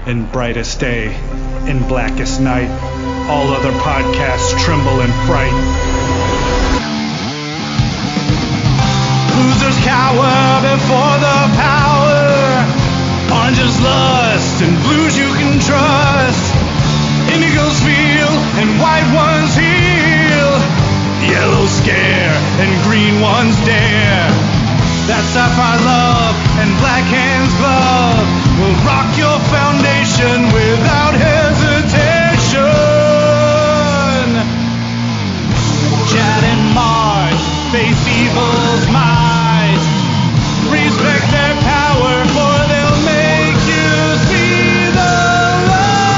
in brightest day, in blackest night. All other podcasts tremble in fright. Losers cower before the power. Oranges lust and blues you can trust. Indigos feel and white ones heal. Yellow scare and green ones dare. That sapphire love and black hands glove will rock your foundation without hesitation. Chad and Mars face evil's might. Respect their power, for they'll make you see the light.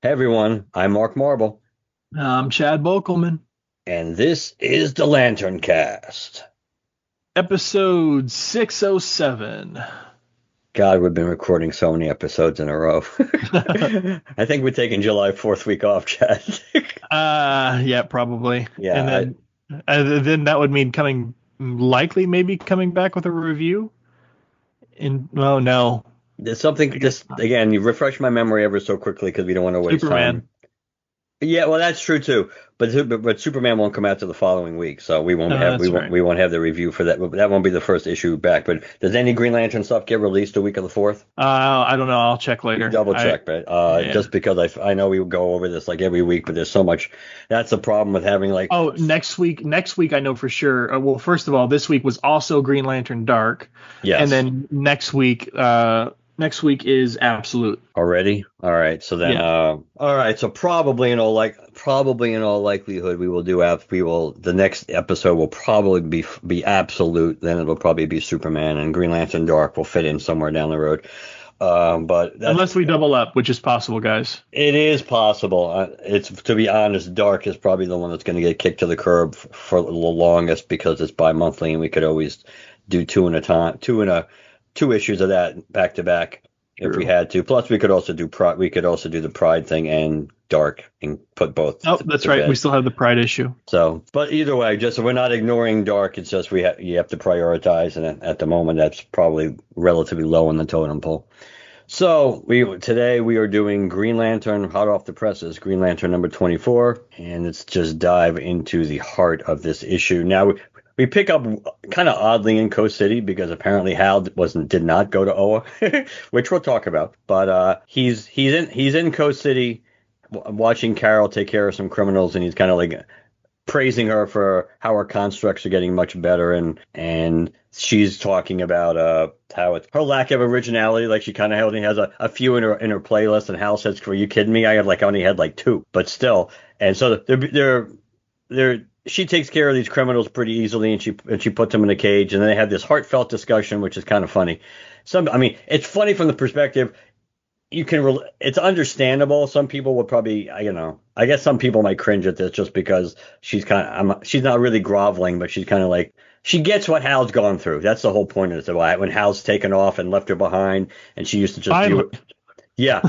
Hey everyone, I'm Mark Marble. I'm Chad Bokelman. And this is the LanternCast. Episode 607. God, we've been recording so many episodes in a row. I think we're taking July 4th week off, Chad. Yeah, probably. Yeah. And then that would mean maybe coming back with a review. No. There's something, just again, you refresh my memory ever so quickly because we don't want to waste time. Yeah, well, that's true too. But Superman won't come out to the following week, so we won't have the review for that. That won't be the first issue back. But does any Green Lantern stuff get released the week of the 4th? I don't know. I'll check later. Double check, but just because I know we go over this like every week, but there's so much. That's the problem with having like. Oh, next week I know for sure. Well, first of all, this week was also Green Lantern Dark. Yes. And then next week is Absolute. Already? All right. So then, all right. So probably in all likelihood, the next episode will probably be Absolute. Then it'll probably be Superman, and Green Lantern Dark will fit in somewhere down the road. But unless we double up, which is possible, guys. It is possible. It's, to be honest, Dark is probably the one that's going to get kicked to the curb for the longest because it's bi-monthly, and we could always do two issues of that back to back if we had to. Plus, we could also do the Pride thing and Dark and put both. Oh, that's right. Bed. We still have the Pride issue. So, but either way, we're not ignoring Dark. It's just you have to prioritize, and at the moment, that's probably relatively low on the totem pole. So today we are doing Green Lantern, hot off the presses, Green Lantern number 24, and let's just dive into the heart of this issue. Now, we pick up kind of oddly in Coast City because apparently Hal did not go to Oa, which we'll talk about. But he's in Coast City watching Carol take care of some criminals, and he's kind of like praising her for how her constructs are getting much better, and she's talking about how it's her lack of originality. Like she kind of only has a few in her playlist, and Hal says, "Are you kidding me? I only had like 2, but still." And so they're she takes care of these criminals pretty easily, and she puts them in a cage, and then they have this heartfelt discussion, which is kind of funny. It's funny from the perspective it's understandable. Some people would probably, I guess some people might cringe at this just because she's not really groveling, but she's kind of like, she gets what Hal's gone through. That's the whole point of it. When Hal's taken off and left her behind, and she used to just view it. Yeah,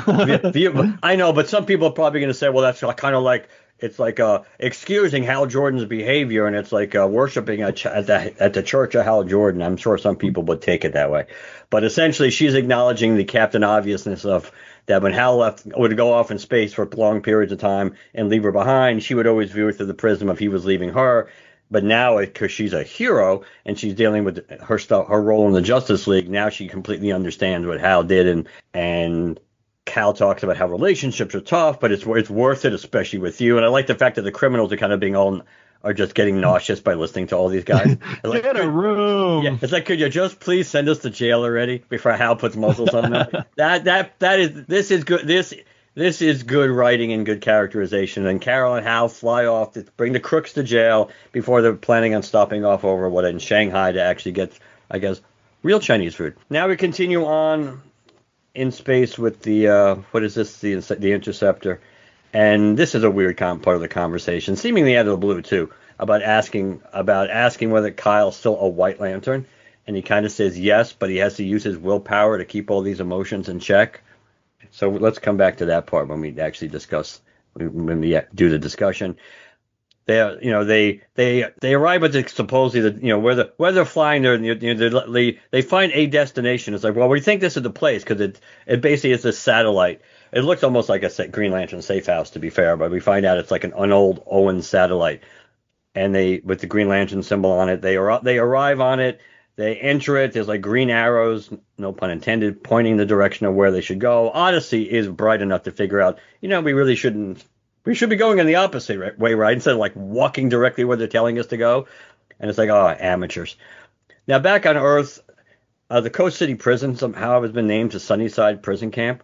I know, but some people are probably going to say, well, that's kind of like, it's like excusing Hal Jordan's behavior, and it's like worshiping at the church of Hal Jordan. I'm sure some people would take it that way. But essentially, she's acknowledging the Captain Obviousness of that when Hal would go off in space for long periods of time and leave her behind, she would always view it through the prism of he was leaving her. But now, because she's a hero and she's dealing with her role in the Justice League, now she completely understands what Hal did, and Cal talks about how relationships are tough, but it's worth it, especially with you. And I like the fact that the criminals are kind of are just getting nauseous by listening to all these guys. Like, get a room. Yeah, it's like, could you just please send us to jail already before Hal puts muzzles on them? This is good writing and good characterization. And Carol and Hal fly off to bring the crooks to jail before they're planning on stopping off over in Shanghai to actually get, I guess, real Chinese food. Now we continue on in space with the what is this, the Interceptor, and this is a weird part of the conversation, seemingly out of the blue too, about asking whether Kyle's still a White Lantern, and he kind of says yes, but he has to use his willpower to keep all these emotions in check. So let's come back to that part when we actually do the discussion. they arrive at the supposedly where they're flying there, they find a destination. It's like, well, we think this is the place because it basically is this satellite. It looks almost like a Green Lantern safe house, to be fair, but we find out it's like an old Owen satellite, and they with the Green Lantern symbol on it. They arrive on it. They enter it. There's like green arrows, no pun intended, pointing the direction of where they should go. Odyssey is bright enough to figure out, we really shouldn't. We should be going in the opposite way, right? Instead of like walking directly where they're telling us to go. And it's like, oh, amateurs. Now back on Earth, the Coast City Prison somehow has been named to Sunnyside Prison Camp.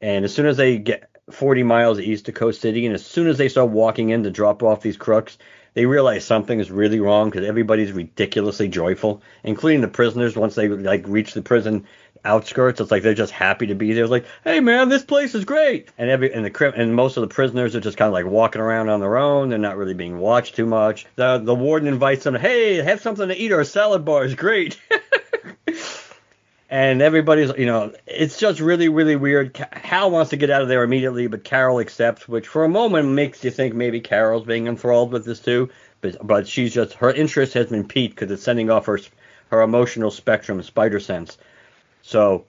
And as soon as they get 40 miles east of Coast City, and as soon as they start walking in to drop off these crooks, they realize something is really wrong because everybody's ridiculously joyful, including the prisoners. Once they like reach the prison outskirts, it's like they're just happy to be there. It's like, hey man, this place is great. And most of the prisoners are just kind of like walking around on their own. They're not really being watched too much. The warden invites them, hey, have something to eat. Our salad bar is great. And everybody's, it's just really, really weird. Hal wants to get out of there immediately, but Carol accepts, which for a moment makes you think maybe Carol's being enthralled with this too. But she's just, her interest has been piqued because it's sending off her emotional spectrum, spider sense. So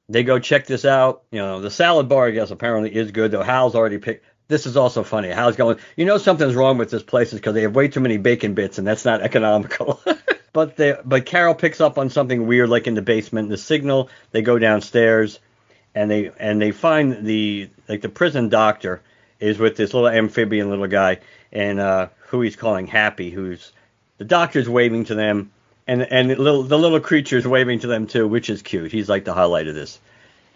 they go check this out. The salad bar, I guess, apparently is good, though Hal's already picked. This is also funny. Hal's going, something's wrong with this place is because they have way too many bacon bits, and that's not economical. But Carol picks up on something weird, like in the basement, the signal. They go downstairs, and they find the prison doctor is with this little amphibian little guy, and who he's calling Happy, who's the doctor's waving to them, and the little creature's waving to them too, which is cute. He's like the highlight of this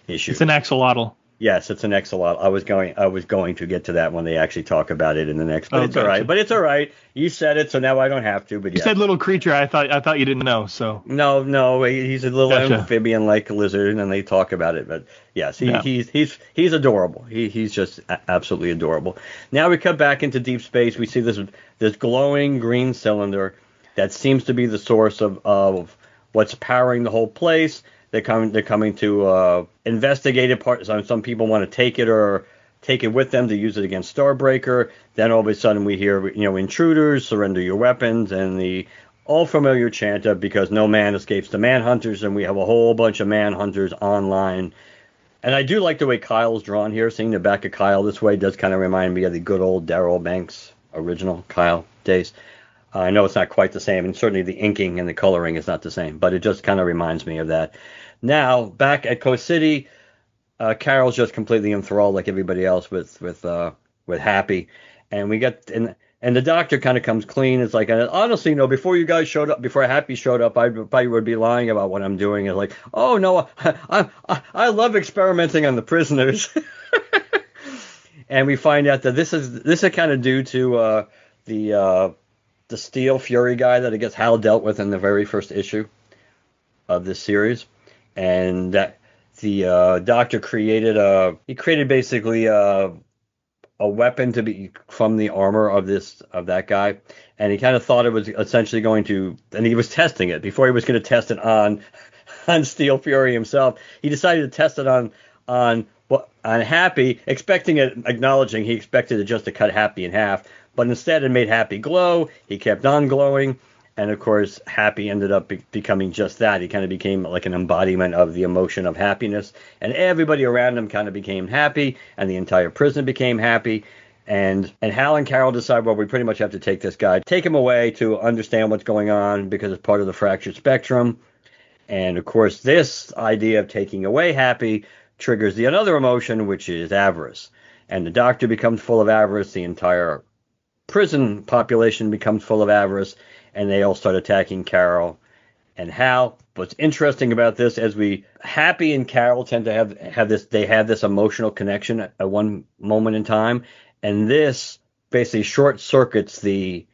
issue. It's an axolotl. Yes, it's an axolotl. I was going to get to that when they actually talk about it in the next. But it's all right. But it's all right. You said it, so now I don't have to. But you said little creature. I thought you didn't know. So no, he's a little amphibian-like lizard, and they talk about it. But yes, he's adorable. He's just absolutely adorable. Now we cut back into deep space. We see this glowing green cylinder that seems to be the source of what's powering the whole place. They're coming to investigate it. Some people want to take it with them to use it against Starbreaker. Then all of a sudden we hear, intruders, surrender your weapons, and the all familiar chant of because no man escapes the manhunters, and we have a whole bunch of manhunters online. And I do like the way Kyle's drawn here. Seeing the back of Kyle this way does kind of remind me of the good old Darryl Banks original Kyle days. I know it's not quite the same, and certainly the inking and the coloring is not the same, but it just kind of reminds me of that. Now, back at Coast City, Carol's just completely enthralled like everybody else with Happy, and and the doctor kind of comes clean. It's like, honestly, before you guys showed up, before Happy showed up, I probably would be lying about what I'm doing. It's like, oh no, I love experimenting on the prisoners. And we find out that this is kind of due to the Steel Fury guy that I guess Hal dealt with in the very first issue of this series, and that the doctor created basically a weapon to be from the armor of that guy, and he kind of thought it was essentially going to, and he was testing it before he was going to test it on Steel Fury himself. He decided to test it on Happy, acknowledging he expected it just to cut Happy in half. But instead, it made Happy glow. He kept on glowing. And, of course, Happy ended up becoming just that. He kind of became like an embodiment of the emotion of happiness. And everybody around him kind of became happy. And the entire prison became happy. And Hal and Carol decide, well, we pretty much have to take this guy, take him away to understand what's going on because it's part of the fractured spectrum. And, of course, this idea of taking away Happy triggers another emotion, which is avarice. And the doctor becomes full of avarice. The entire prison population becomes full of avarice, and they all start attacking Carol and Hal. What's interesting about this, Happy and Carol tend to have this emotional connection at one moment in time, and this basically short circuits the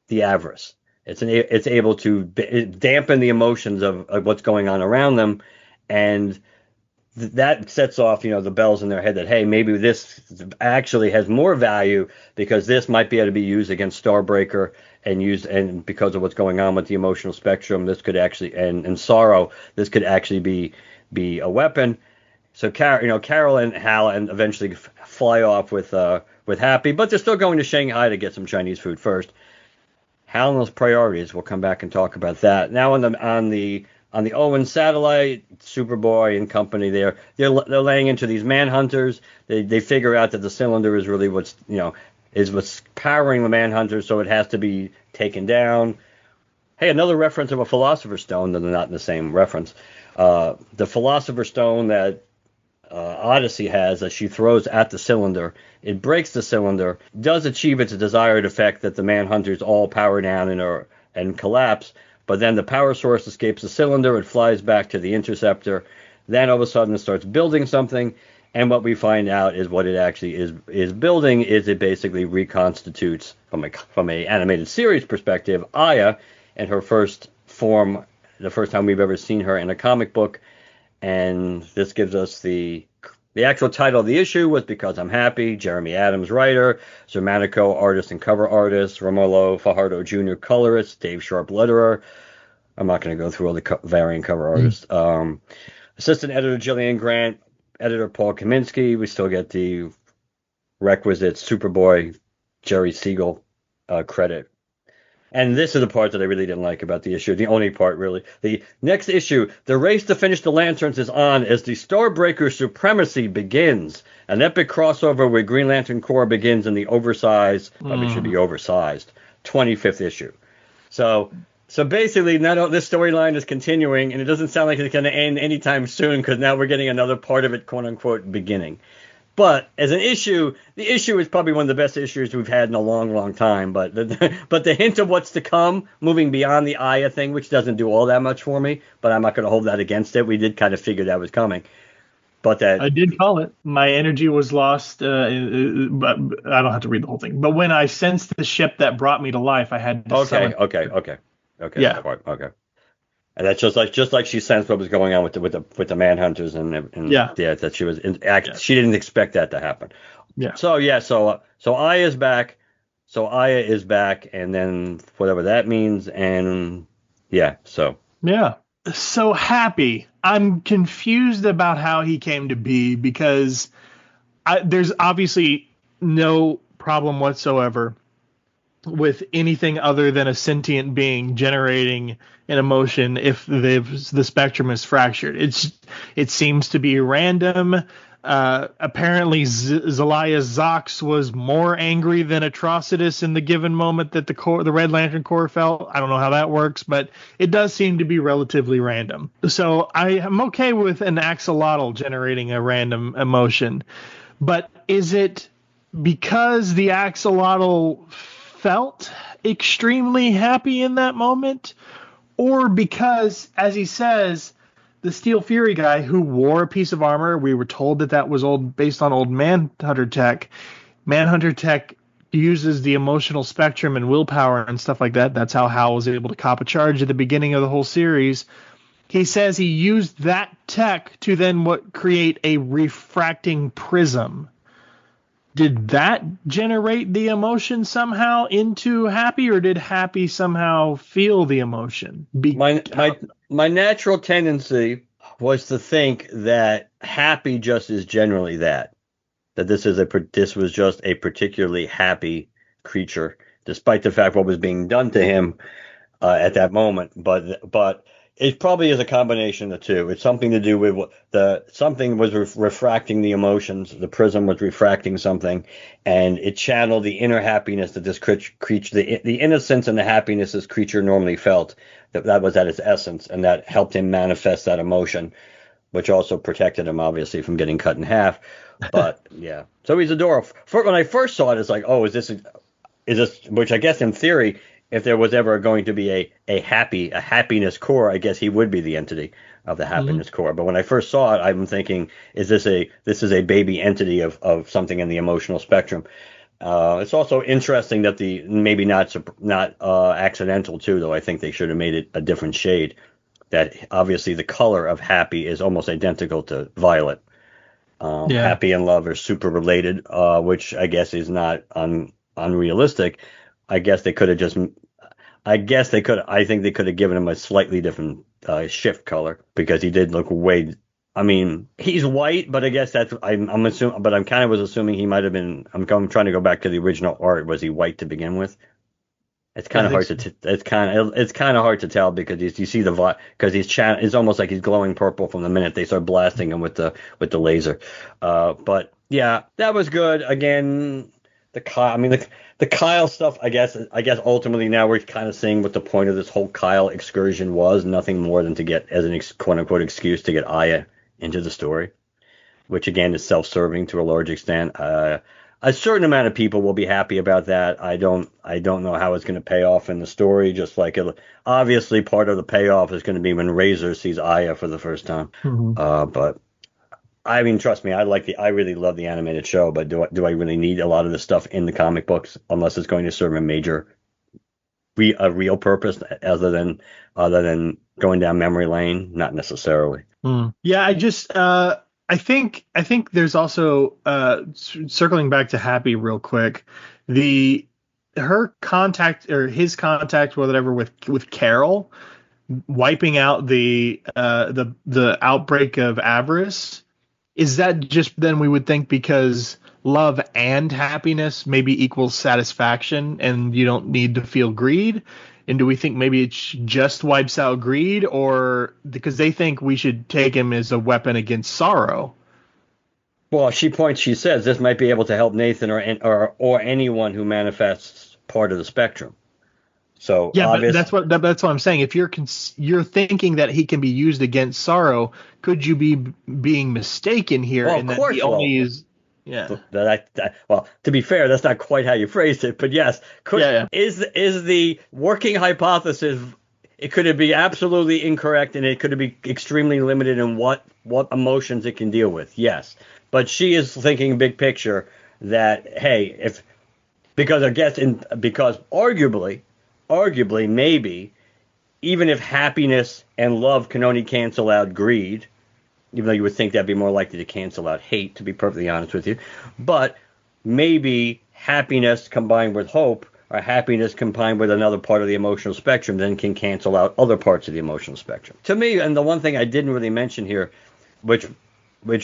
avarice. It's able to dampen the emotions of what's going on around them, and that sets off, the bells in their head that, hey, maybe this actually has more value because this might be able to be used against Starbreaker and because of what's going on with the emotional spectrum, this could actually, and sorrow, this could actually be a weapon. So Carol and Hal and eventually fly off with Happy, but they're still going to Shanghai to get some Chinese food first. Hal and those priorities. We'll come back and talk about that. Now on the Owen satellite, Superboy and company, they're laying into these manhunters. They figure out that the cylinder is really what's powering the manhunters, so it has to be taken down. Hey, another reference of a Philosopher's Stone, though they're not in the same reference. The Philosopher's Stone that Odyssey has, that she throws at the cylinder, it breaks the cylinder, does achieve its desired effect that the manhunters all power down and collapse, but then the power source escapes the cylinder, it flies back to the interceptor, then all of a sudden it starts building something, and what we find out is what it actually is building is it basically reconstitutes, from a animated series perspective, Aya in her first form, the first time we've ever seen her in a comic book. And this gives us the actual title of the issue was Because I'm Happy. Jeremy Adams, writer. Zermanico, artist and cover artist. Romulo Fajardo Jr., colorist. Dave Sharp, letterer. I'm not going to go through all the variant cover artists. Assistant editor Gillian Grant. Editor Paul Kaminsky. We still get the requisite Superboy Jerry Siegel credit. And this is the part that I really didn't like about the issue. The only part, really. The next issue, the race to finish the Lanterns is on as the Starbreaker supremacy begins. An epic crossover where Green Lantern Corps begins in the oversized, probably should be oversized, 25th issue. So basically, this storyline is continuing, and it doesn't sound like it's going to end anytime soon because now we're getting another part of it, quote-unquote, beginning. But as an issue, the issue is probably one of the best issues we've had in a long, long time. But the hint of what's to come, moving beyond the Aya thing, which doesn't do all that much for me, but I'm not going to hold that against it. We did kind of figure that was coming. But that I did call it. My energy was lost, but I don't have to read the whole thing. But when I sensed the ship that brought me to life, I had to Okay. Yeah. Okay. And that's just like she sensed what was going on with the manhunters and that she was she didn't expect that to happen. Yeah. So Aya is back. And then whatever that means, and so Happy. I'm confused about how he came to be because there's obviously no problem whatsoever with anything other than a sentient being generating an emotion if the spectrum is fractured. It seems to be random. Apparently Zelaya Zox was more angry than Atrocitus in the given moment that the Red Lantern Corps felt. I don't know how that works, but it does seem to be relatively random. So I am okay with an axolotl generating a random emotion, but is it because the axolotl felt extremely happy in that moment, or because, as he says, the Steel Fury guy who wore a piece of armor, we were told that was based on old Manhunter tech. Manhunter tech uses the emotional spectrum and willpower and stuff like that. That's how Hal was able to cop a charge at the beginning of the whole series. He says he used that tech to then create a refracting prism. Did that generate the emotion somehow into Happy, or did Happy somehow feel the emotion? My natural tendency was to think that Happy just is generally that this was just a particularly happy creature, despite the fact what was being done to him at that moment. But it probably is a combination of the two. It's something to do with something was refracting the emotions. The prism was refracting something, and it channeled the inner happiness that this creature, the innocence and the happiness this creature normally felt. That was at its essence, and that helped him manifest that emotion, which also protected him, obviously, from getting cut in half. But yeah, so he's adorable. When I first saw it, it's like, oh, is this? Which I guess in theory, if there was ever going to be a happiness core, I guess he would be the entity of the happiness core. But when I first saw it, I'm thinking, this is a baby entity of something in the emotional spectrum. It's also interesting that maybe not accidental too, though I think they should have made it a different shade. That obviously the color of Happy is almost identical to Violet. Happy and Love are super related, which I guess is not unrealistic. I think they could have given him a slightly different shift color, because he did look way I mean, he's white, but I guess I'm assuming, but I'm kind of was assuming he might have been. I'm trying to go back to the original art. Was he white to begin with? It's kind I of think hard so. it's kind of hard to tell because you see the because it's almost like he's glowing purple from the minute they start blasting him with the laser. But yeah, that was good. Again, the Kyle stuff. I guess ultimately now we're kind of seeing what the point of this whole Kyle excursion was. Nothing more than to get as an quote unquote excuse to get Aya into the story, which again is self-serving to a large extent. A certain amount of people will be happy about that. I don't know how it's going to pay off in the story. Just like obviously part of the payoff is going to be when Razor sees Aya for the first time. Mhm. But I mean, trust me, I really love the animated show. But do I really need a lot of the stuff in the comic books unless it's going to serve a real purpose other than going down memory lane? Not necessarily. Yeah, I think there's also circling back to Happy real quick, the her contact or his contact whatever with Carol wiping out the outbreak of avarice. Is that just then we would think because love and happiness maybe equals satisfaction and you don't need to feel greed? And do we think maybe it just wipes out greed, or because they think we should take him as a weapon against sorrow? Well, she says this might be able to help Nathan or anyone who manifests part of the spectrum. So Yeah, but obvious. that's what I'm saying. If you're thinking that he can be used against sorrow, could you be being mistaken here Well, of in that he course. only Well, is? Yeah, well, to be fair, that's not quite how you phrased it. But yes, yeah, yeah. is the working hypothesis? Could it be absolutely incorrect, and it could be extremely limited in what emotions it can deal with? Yes, but she is thinking big picture that hey, if because I guess because arguably maybe even if happiness and love can only cancel out greed, even though you would think that'd be more likely to cancel out hate, to be perfectly honest with you, but maybe happiness combined with hope or happiness combined with another part of the emotional spectrum then can cancel out other parts of the emotional spectrum. To me, and the one thing I didn't really mention here, which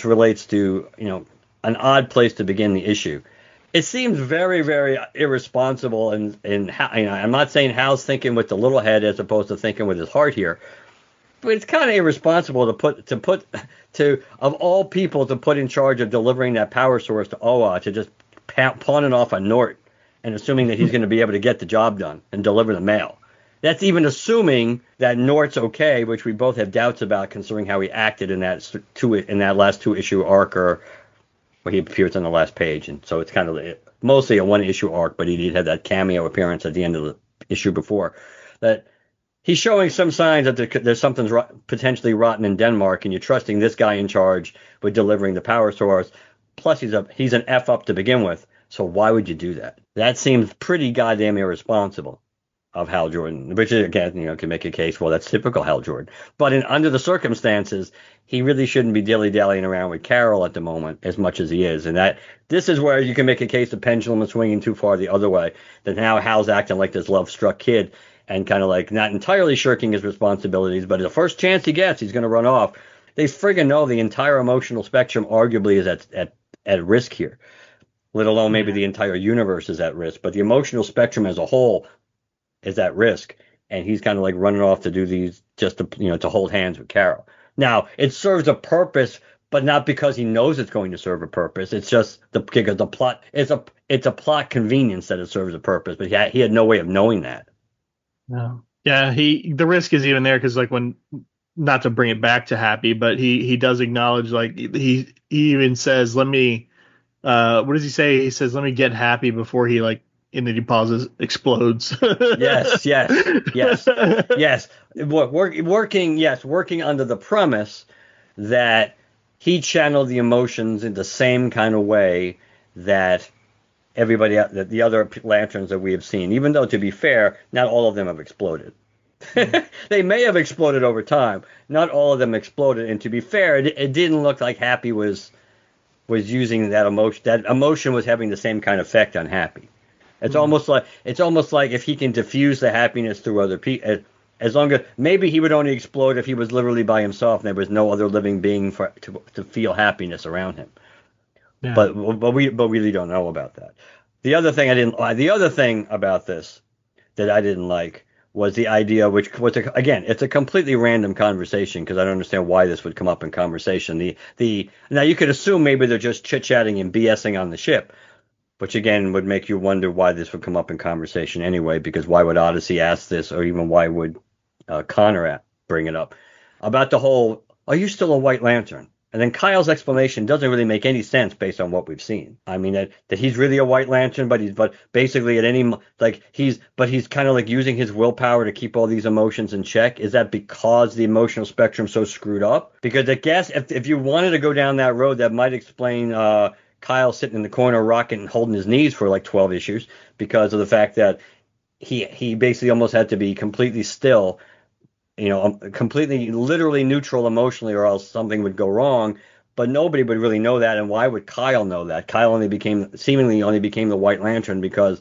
relates to an odd place to begin the issue, it seems very, very irresponsible. And I'm not saying Hal's thinking with the little head as opposed to thinking with his heart here, but it's kind of irresponsible to of all people to put in charge of delivering that power source to Oa to just pawn it off on Nort and assuming that he's going to be able to get the job done and deliver the mail. That's even assuming that Nort's okay, which we both have doubts about considering how he acted in that last 2 issue arc or where he appears on the last page. And so it's kind of mostly a 1 issue arc, but he did have that cameo appearance at the end of the issue before. That he's showing some signs that there's something potentially rotten in Denmark, and you're trusting this guy in charge with delivering the power source. Plus, he's an F up to begin with. So why would you do that? That seems pretty goddamn irresponsible of Hal Jordan, which again, can make a case. Well, that's typical Hal Jordan. But under the circumstances, he really shouldn't be dilly-dallying around with Carol at the moment as much as he is. And this is where you can make a case the pendulum is swinging too far the other way. That now Hal's acting like this love-struck kid and kind of like not entirely shirking his responsibilities, but the first chance he gets, he's going to run off. They friggin' know the entire emotional spectrum arguably is at risk here, let alone maybe the entire universe is at risk. But the emotional spectrum as a whole is at risk, and he's kind of like running off to do these just to hold hands with Carol. Now, it serves a purpose, but not because he knows it's going to serve a purpose. It's just because the plot it's a plot convenience that it serves a purpose, but he had no way of knowing that. No. Yeah, the risk is even there because like when not to bring it back to Happy, but he does acknowledge like he even says, "Let me." What does he say? He says, "Let me get Happy before he like." And then he pauses, explodes. Yes. Working under the premise that he channeled the emotions in the same kind of way that that the other lanterns that we have seen, even though to be fair, not all of them have exploded. They may have exploded over time. Not all of them exploded. And to be fair, it didn't look like Happy was using that emotion. That emotion was having the same kind of effect on Happy. It's almost like if he can diffuse the happiness through other people, As long as maybe he would only explode if he was literally by himself and there was no other living being to feel happiness around him. Yeah. But we really don't know about that. The other thing about this that I didn't like was the idea, which was again, it's a completely random conversation because I don't understand why this would come up in conversation. The now you could assume maybe they're just chit chatting and BSing on the ship, which again would make you wonder why this would come up in conversation anyway. Because why would Odyssey ask this, or even why would Connor bring it up about the whole? Are you still a White Lantern? And then Kyle's explanation doesn't really make any sense based on what we've seen. I mean that he's really a White Lantern, but basically at any he's kind of like using his willpower to keep all these emotions in check. Is that because the emotional spectrum's so screwed up? Because I guess if you wanted to go down that road, that might explain Kyle sitting in the corner rocking and holding his knees for like 12 issues because of the fact that he basically almost had to be completely still, completely literally neutral emotionally, or else something would go wrong. But nobody would really know that, and why would Kyle know that? Kyle seemingly only became the White Lantern because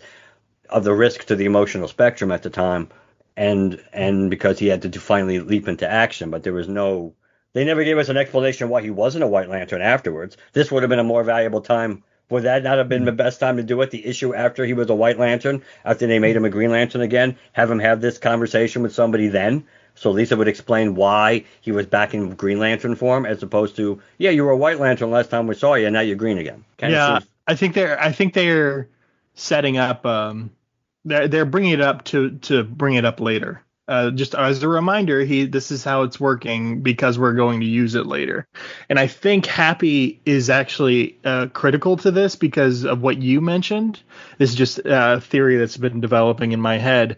of the risk to the emotional spectrum at the time, and because he had to finally leap into action. But they never gave us an explanation why he wasn't a White Lantern afterwards. This would have been a more valuable time. Would that not have been the best time to do it? The issue after he was a White Lantern, after they made him a Green Lantern again, have him have this conversation with somebody then. So Lisa would explain why he was back in Green Lantern form, as opposed to, yeah, you were a White Lantern last time we saw you, and now you're green again. I think they're setting up. They're bringing it up to bring it up later. Just as a reminder, this is how it's working because we're going to use it later. And I think Happy is actually critical to this because of what you mentioned. This is just a theory that's been developing in my head.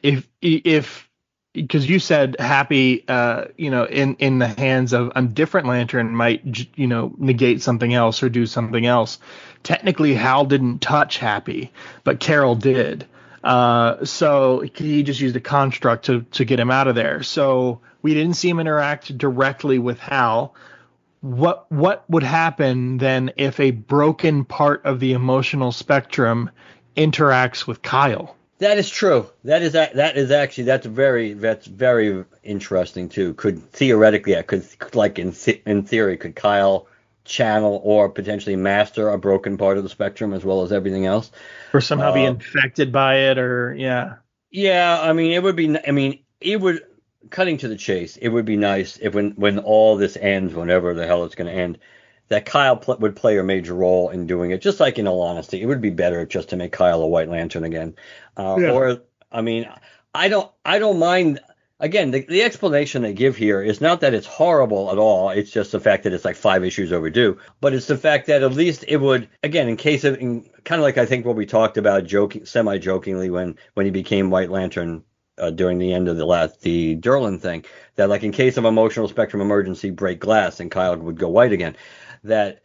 If because you said Happy, in the hands of a different Lantern might, negate something else or do something else. Technically, Hal didn't touch Happy, but Carol did. So he just used a construct to get him out of there. So we didn't see him interact directly with Hal. What would happen then if a broken part of the emotional spectrum interacts with Kyle? That is true. That's very interesting too. In theory, could Kyle channel or potentially master a broken part of the spectrum as well as everything else, or somehow be infected by it, or yeah. I mean, it would, cutting to the chase, it would be nice if when all this ends, whenever the hell it's going to end, that Kyle would play a major role in doing it. Just like, in all honesty, it would be better just to make Kyle a White Lantern again. Or, I mean, I don't mind. Again, the explanation they give here is not that it's horrible at all. It's just the fact that it's like 5 issues overdue. But it's the fact that at least it would, again, kind of like I think what we talked about semi-jokingly when he became White Lantern during the end of the Derlin thing, that like in case of emotional spectrum emergency, break glass and Kyle would go white again. That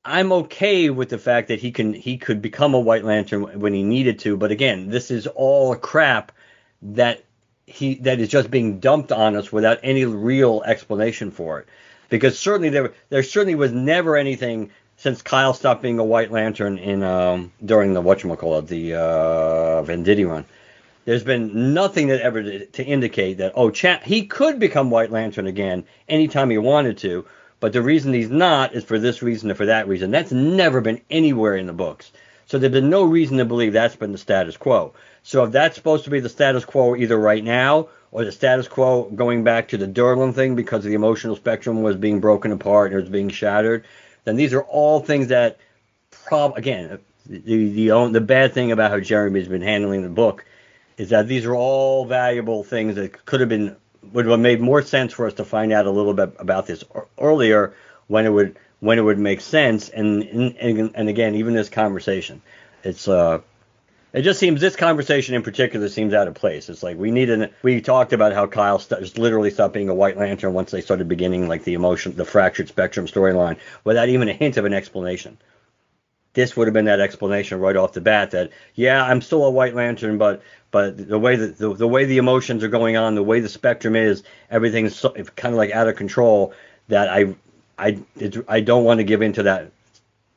I'm okay with the fact that he could become a White Lantern when he needed to. But again, this is all crap that is just being dumped on us without any real explanation for it. Because certainly there certainly was never anything since Kyle stopped being a White Lantern during the the Venditti run. There's been nothing that ever to indicate that he could become White Lantern again anytime he wanted to. But the reason he's not is for this reason or for that reason. That's never been anywhere in the books. So there's been no reason to believe that's been the status quo. So if that's supposed to be the status quo either right now or the status quo going back to the Derlin thing because the emotional spectrum was being broken apart and it was being shattered, then these are all things that again, the bad thing about how Jeremy's been handling the book is that these are all valuable things that would have made more sense for us to find out a little bit about this earlier when it would make sense. And again, even this conversation, it just seems, this conversation in particular seems out of place. It's like we talked about how Kyle just literally stopped being a White Lantern once they started beginning like the fractured spectrum storyline without even a hint of an explanation. This would have been that explanation right off the bat that, yeah, I'm still a White Lantern, but the way the emotions are going on, the way the spectrum is, everything's kind of like out of control. That I don't want to give into that.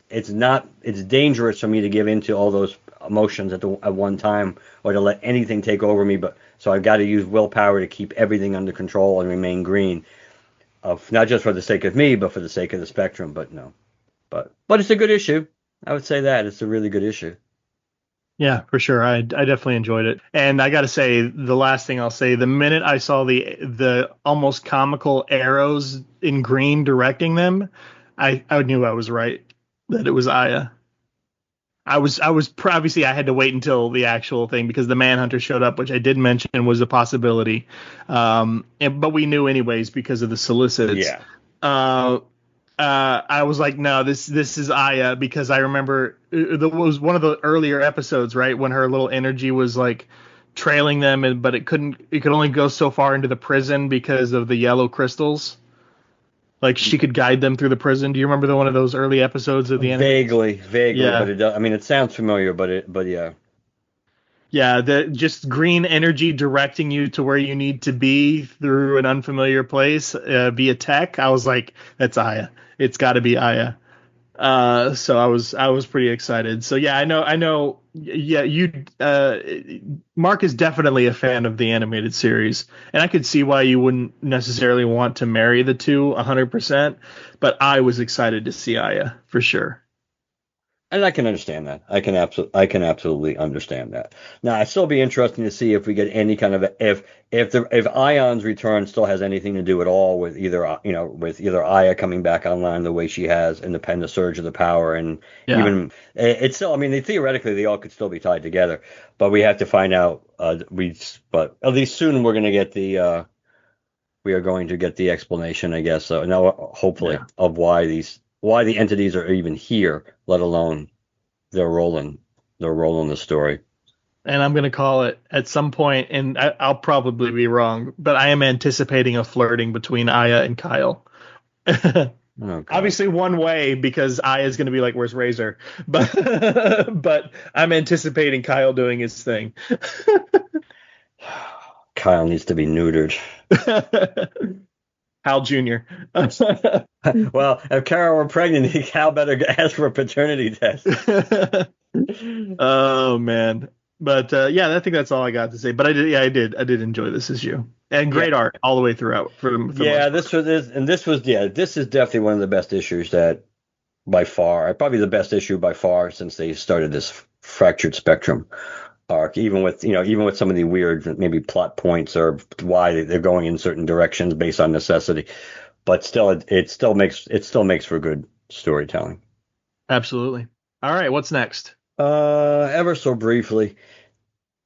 It's dangerous for me to give into all those emotions at one time or to let anything take over me. But so I've got to use willpower to keep everything under control and remain green, not just for the sake of me, but for the sake of the spectrum. But no, but it's a good issue. I would say that it's a really good issue. Yeah, for sure. I definitely enjoyed it. And I got to say, the last thing I'll say, the minute I saw the almost comical arrows in green directing them, I knew I was right, that it was Aya. Obviously I had to wait until the actual thing because the Manhunter showed up, which I did mention was a possibility. But we knew anyways because of the solicits. Yeah. I was like, no, this is Aya, because I remember it was one of the earlier episodes, right, when her little energy was like trailing them, but it could only go so far into the prison because of the yellow crystals. Like she could guide them through the prison. Do you remember one of those early episodes of the anime? Vaguely, Yeah. but it does, I mean, it sounds familiar, but yeah. Yeah, the just green energy directing you to where you need to be through an unfamiliar place via tech. I was like, that's Aya. It's got to be Aya. So I was pretty excited. So yeah, I know. Yeah, Mark is definitely a fan of the animated series, and I could see why you wouldn't necessarily want to marry the two 100%. But I was excited to see Aya for sure. And I can understand that. I can absolutely understand that. Now, it'd still be interesting to see if we get any kind of if Ion's return still has anything to do at all with either Aya coming back online the way she has in the surge of the power, and Yeah. even it's still. I mean, theoretically they all could still be tied together, but we have to find out. But at least soon we're going to get we are going to get the explanation, I guess. So now, hopefully, Yeah. of why the entities are even here, let alone their role in the story. And I'm going to call it at some point, and I'll probably be wrong, but I am anticipating a flirting between Aya and Kyle. Oh, Obviously one way, because Aya is going to be like, where's Razor? But I'm anticipating Kyle doing his thing. Kyle needs to be neutered. Hal Jr. Well, if Carol were pregnant, Hal better ask for a paternity test. Oh man. But yeah, I think that's all I got to say. But I did enjoy this issue, and great art all the way throughout. This is definitely one of the best issues that by far, probably the best issue by far since they started this Fractured Spectrum arc. Even with some of the weird maybe plot points or why they're going in certain directions based on necessity, but still it still makes for good storytelling. Absolutely. All right, what's next? Ever so briefly,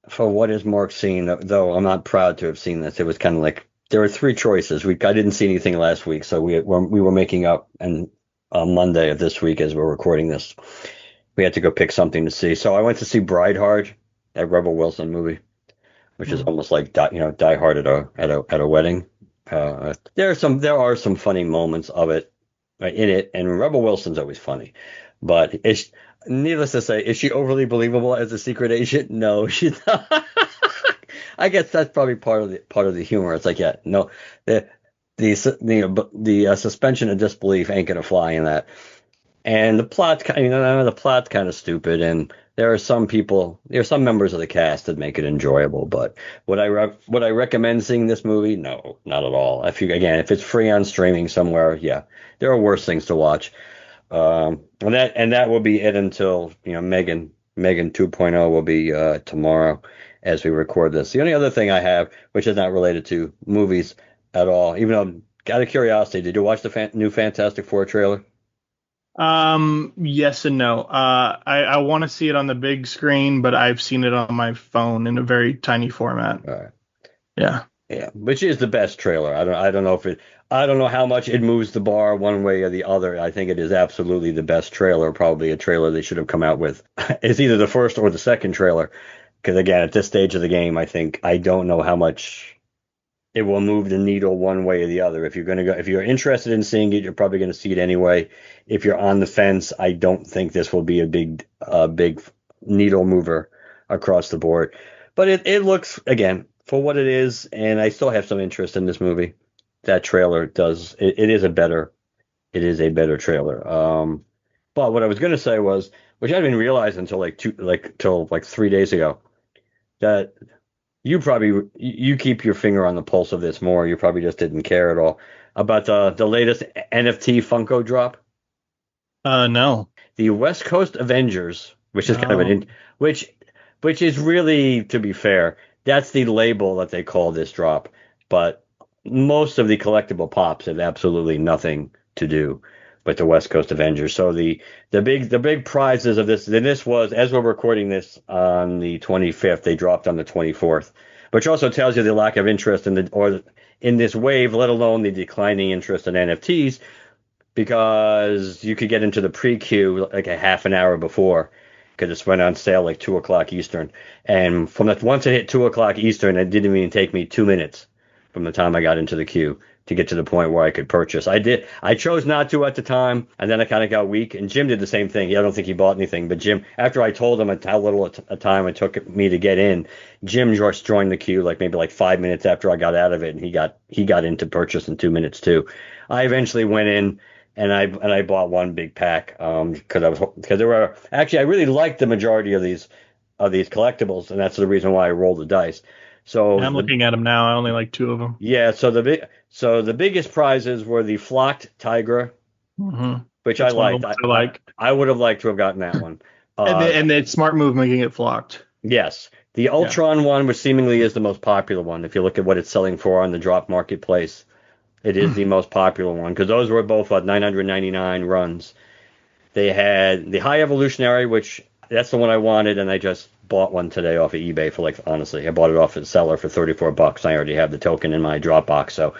for what is Mark seen, though I'm not proud to have seen this. It was kind of like there were three choices. I didn't see anything last week, so we were making up, and on Monday of this week, as we're recording this, we had to go pick something to see. So I went to see Brideheart, that Rebel Wilson movie, which is almost like Die Hard at a wedding. There are some funny moments of it in it, and Rebel Wilson's always funny, but it's needless to say, is she overly believable as a secret agent? No, she's not. I guess that's probably part of the humor. It's like, yeah, no, the suspension of disbelief ain't gonna fly in that. And the plot's kind of stupid, and there are some members of the cast that make it enjoyable. But would I recommend seeing this movie? No, not at all. If it's free on streaming somewhere, yeah, there are worse things to watch. And that will be it until Megan 2.0 will be tomorrow as we record this. The only other thing I have, which is not related to movies at all, even though out of curiosity, did you watch the new Fantastic Four trailer? Yes and no. I want to see it on the big screen, but I've seen it on my phone in a very tiny format. All right. Yeah. Yeah, which is the best trailer. I don't know how much it moves the bar one way or the other. I think it is absolutely the best trailer, probably a trailer they should have come out with. It's either the first or the second trailer, because again, at this stage of the game, I don't know how much it will move the needle one way or the other. If you're interested in seeing it, you're probably going to see it anyway. If you're on the fence, I don't think this will be a big needle mover across the board. But it looks, again, for what it is, and I still have some interest in this movie. That trailer does it is a better trailer. But what I was going to say was which I didn't realize until till like 3 days ago, that you keep your finger on the pulse of this more. You probably just didn't care at all about the latest NFT Funko drop. No. The West Coast Avengers, which is kind of Oh. which is really, to be fair, that's the label that they call this drop. But most of the collectible pops have absolutely nothing to do with the West Coast Avengers. So the big prizes of this, and this was, as we're recording this on the 25th, they dropped on the 24th, which also tells you the lack of interest in this wave, let alone the declining interest in NFTs, because you could get into the pre-queue like a half an hour before, because it's went on sale like 2 o'clock Eastern. And once it hit 2 o'clock Eastern, it didn't even take me 2 minutes from the time I got into the queue to get to the point where I could purchase. I chose not to at the time, and then I kind of got weak. And Jim did the same thing. I don't think he bought anything, but Jim, after I told him how little a time it took me to get in, Jim just joined the queue maybe 5 minutes after I got out of it, and he got into purchase in 2 minutes too. I eventually went in. And I bought one big pack because there were actually, I really liked the majority of these collectibles, and that's the reason why I rolled the dice. So I'm looking at them now. I only like two of them. yeah, so the biggest prizes were the flocked Tigra, Mm-hmm. which That's I one of liked. the ones I like. I would have liked to have gotten that one. And it's smart move making it flocked. Yes, the Ultron one, which seemingly is the most popular one. If you look at what it's selling for on the drop marketplace, it is the most popular one, because those were both 999 runs. They had the High Evolutionary, which that's the one I wanted, and I just bought one today off of eBay for honestly, I bought it off of the seller for $34. I already have the token in my Dropbox, so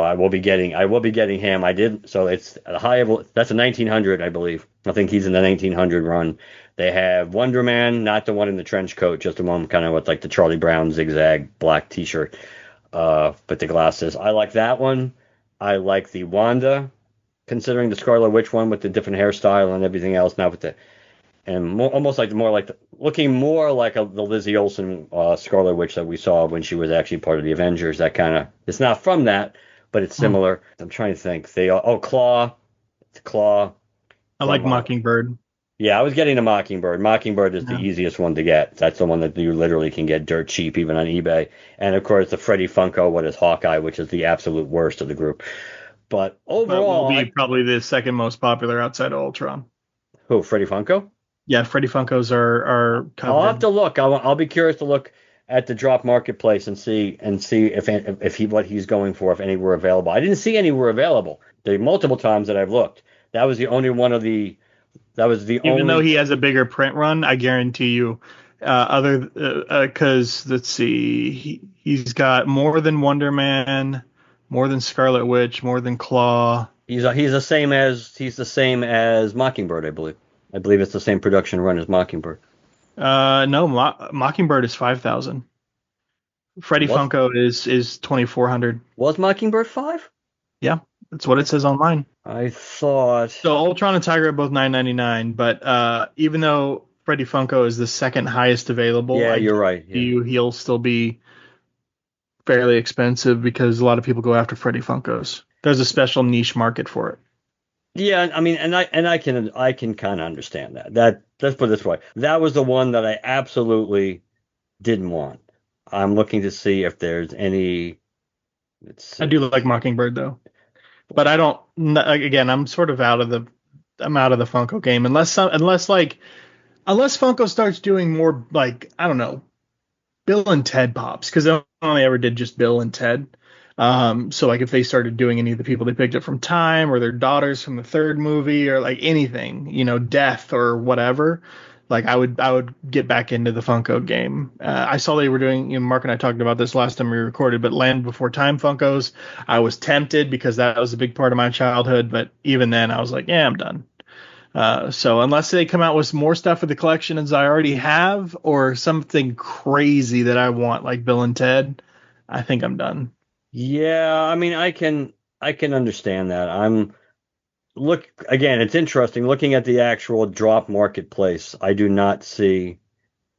I will be getting him. I did, so it's a that's a 1900, I believe. I think he's in the 1900 run. They have Wonder Man, not the one in the trench coat, just the one kind of with the Charlie Brown zigzag black T-shirt, but the glasses. I like that one. I like the Wanda, considering the Scarlet Witch one with the different hairstyle and everything else. Now with looking more like the Lizzie Olsen Scarlet Witch that we saw when she was actually part of the Avengers. That kind of, it's not from that, but it's similar. I'm trying to think. Claw, it's Claw. I like Mockingbird. Yeah, I was getting a Mockingbird. Mockingbird is the easiest one to get. That's the one that you literally can get dirt cheap, even on eBay. And of course, the Freddy Funko, what is Hawkeye, which is the absolute worst of the group. But overall, will be probably the second most popular outside of Ultron. Who, Freddy Funko? Yeah, Freddy Funkos are coveted. I'll have to look. I'll be curious to look at the drop marketplace and see if what he's going for, if any were available. I didn't see any were available. There are multiple times that I've looked. That was the only one of the. That was the only. Even though he has a bigger print run, I guarantee you, because let's see, he's got more than Wonder Man, more than Scarlet Witch, more than Claw. He's the same as Mockingbird, I believe. I believe it's the same production run as Mockingbird. No, Mockingbird is 5,000. Freddy Funko is 2,400. Was Mockingbird 5? Yeah, that's what it says online. I thought. So Ultron and Tiger are both $9.99, but even though Freddy Funko is the second highest available, yeah, you're right. Yeah. He'll still be fairly expensive because a lot of people go after Freddy Funkos. There's a special niche market for it. Yeah, I mean, and I can kind of understand that. Let's put it this way. That was the one that I absolutely didn't want. I'm looking to see if there's any. I do like Mockingbird though, but I don't. Again, I'm sort of out of the Funko game unless Funko starts doing more I don't know, Bill and Ted pops, because they only ever did just Bill and Ted. So if they started doing any of the people they picked up from Time or their daughters from the third movie or anything, Death or whatever, I would get back into the Funko game. I saw they were doing, Mark and I talked about this last time we recorded, but Land Before Time Funkos, I was tempted because that was a big part of my childhood. But even then I was like, yeah, I'm done. So unless they come out with more stuff for the collection as I already have, or something crazy that I want like Bill and Ted, I think I'm done. Yeah, I mean, I can understand that. Again, it's interesting looking at the actual drop marketplace. I do not see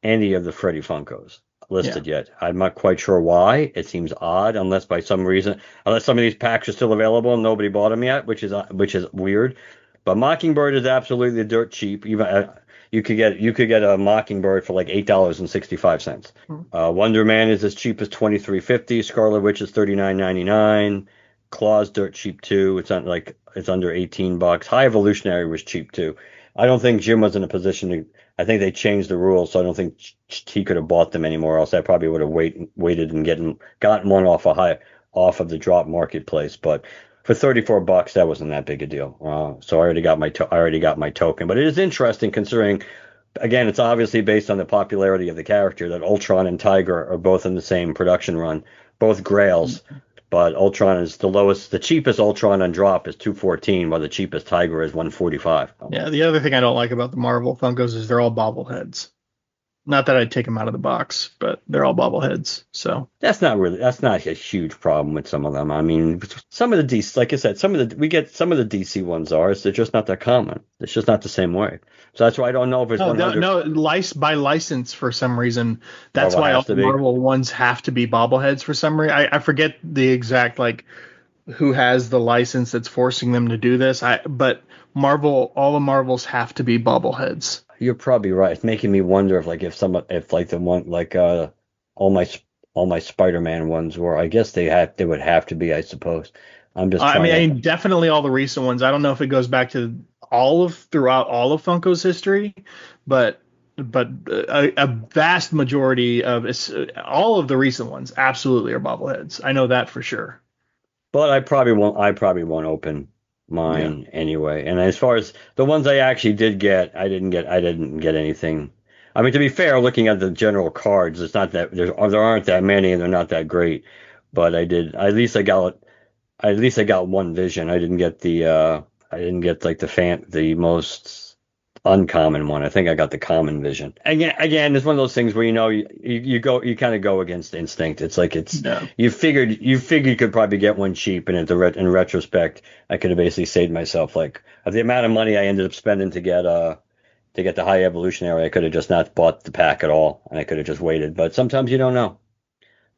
any of the Freddy Funkos listed yet. I'm not quite sure why. It seems odd, unless some of these packs are still available and nobody bought them yet, which is weird. But Mockingbird is absolutely dirt cheap. Even you could get a Mockingbird for like $8.65. Wonder Man is as cheap as $23.50. Scarlet Witch is $39.99. Claw's dirt cheap too. It's under $18. High Evolutionary was cheap too. I don't think Jim was in a position to. I think they changed the rules, so I don't think he could have bought them anymore. Else I probably would have waited and gotten one off of the drop marketplace. But for $34, that wasn't that big a deal. So I already got my token. But it is interesting considering, again, it's obviously based on the popularity of the character that Ultron and Tiger are both in the same production run, both Grails. But Ultron is the lowest. The cheapest Ultron on drop is $214, while the cheapest Tiger is $145. Yeah, the other thing I don't like about the Marvel Funkos is they're all bobbleheads. Not that I'd take them out of the box, but they're all bobbleheads. So that's not a huge problem with some of them. I mean, some of the DC, like I said, some of the DC ones they're just not that common. It's just not the same way. So that's why I don't know if it's by license for some reason. That's why all the Marvel ones have to be bobbleheads for some reason. I forget the exact who has the license that's forcing them to do this. But all the Marvels have to be bobbleheads. You're probably right. It's making me wonder if all my Spider-Man ones were. I guess they would have to be. I suppose. I'm just. I mean, definitely all the recent ones. I don't know if it goes back to throughout all of Funko's history, but a vast majority of all of the recent ones absolutely are bobbleheads. I know that for sure. But I probably won't open mine anyway. And as far as the ones I actually did get, I didn't get anything. I mean, to be fair, looking at the general cards, it's not that there aren't that many and they're not that great. But I did. At least I got one Vision. I didn't get the most uncommon one. I think I got the common Vision. Again, it's one of those things where you kind of go against instinct. It's like you figured you could probably get one cheap, and in retrospect, I could have basically saved myself of the amount of money I ended up spending to get the High Evolutionary. I could have just not bought the pack at all, and I could have just waited. But sometimes you don't know.